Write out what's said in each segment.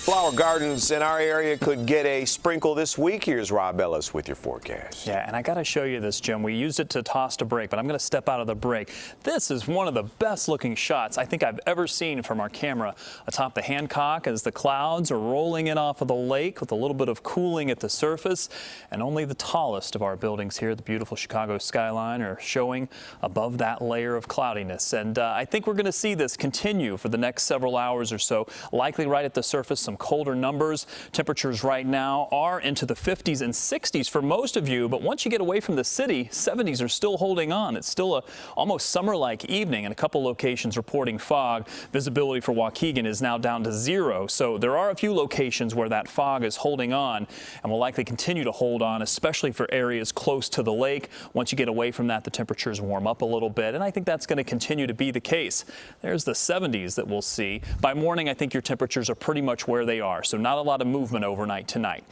Flower gardens in our area could get a sprinkle this week. Here's Robb Ellis with your forecast. Yeah, and I got to show you this, Jim. We used it to toss to break, but I'm going to step out of the break. This is one of the best looking shots I think I've ever seen from our camera atop the Hancock as the clouds are rolling in off of the lake with a little bit of cooling at the surface. And only the tallest of our buildings here, the beautiful Chicago skyline, are showing above that layer of cloudiness. And I think we're going to see this continue for the next several hours or so, likely right at the surface. Some colder numbers. Temperatures right now are into the 50s and 60s for most of you, but once you get away from the city, 70s are still holding on. It's still a almost summer-like evening, and a couple locations reporting fog. Visibility for Waukegan is now down to 0, so there are a few locations where that fog is holding on and will likely continue to hold on, especially for areas close to the lake. Once you get away from that, the temperatures warm up a little bit, and I think that's going to continue to be the case. There's the 70s that we'll see. By morning, I think your temperatures are pretty much where they are, so not a lot of movement overnight tonight.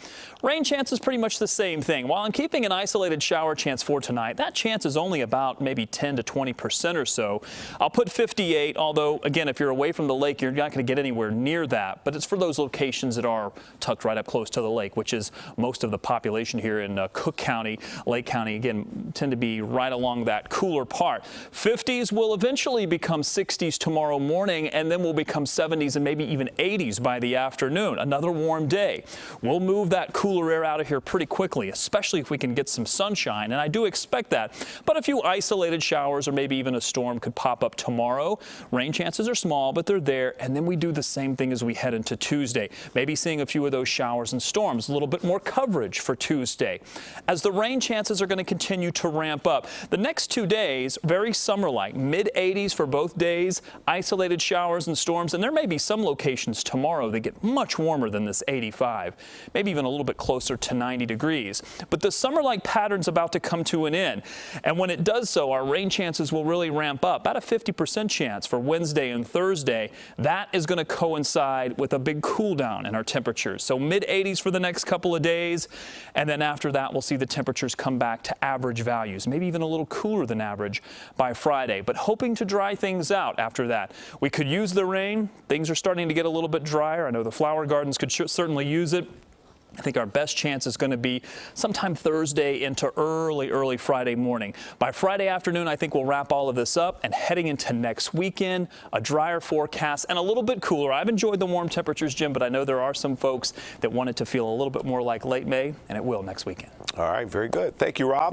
Rain chance is pretty much the same thing. While I'm keeping an isolated shower chance for tonight, that chance is only about maybe 10 to 20% or so. I'll put 58, although again, if you're away from the lake, you're not going to get anywhere near that, but it's for those locations that are tucked right up close to the lake, which is most of the population here in Cook County, Lake County, again, tend to be right along that cooler part. 50s will eventually become 60s tomorrow morning, and then will become 70s and maybe even 80s by the afternoon. Another warm day. We'll move that cooler air out of here pretty quickly, especially if we can get some sunshine, and I do expect that. But a few isolated showers or maybe even a storm could pop up tomorrow. Rain chances are small, but they're there, and then we do the same thing as we head into Tuesday. Maybe seeing a few of those showers and storms, a little bit more coverage for Tuesday. As the rain chances are going to continue to ramp up, the next 2 days, very summer-like, mid-80s for both days, isolated showers and storms, and there may be some locations tomorrow that get much warmer than this 85, maybe even a little bit closer to 90 degrees. But the summer-like pattern's about to come to an end, and when it does so, our rain chances will really ramp up. About a 50% chance for Wednesday and Thursday. That is going to coincide with a big cool down in our temperatures. So mid-80s for the next couple of days, and then after that, we'll see the temperatures come back to average values, maybe even a little cooler than average by Friday, but hoping to dry things out after that. We could use the rain. Things are starting to get a little bit drier. I know the flower gardens could certainly use it. I think our best chance is going to be sometime Thursday into early Friday morning. By Friday afternoon, I think we'll wrap all of this up, and heading into next weekend, a drier forecast and a little bit cooler. I've enjoyed the warm temperatures, Jim, but I know there are some folks that want it to feel a little bit more like late May, and it will next weekend. All right, very good. Thank you, Robb.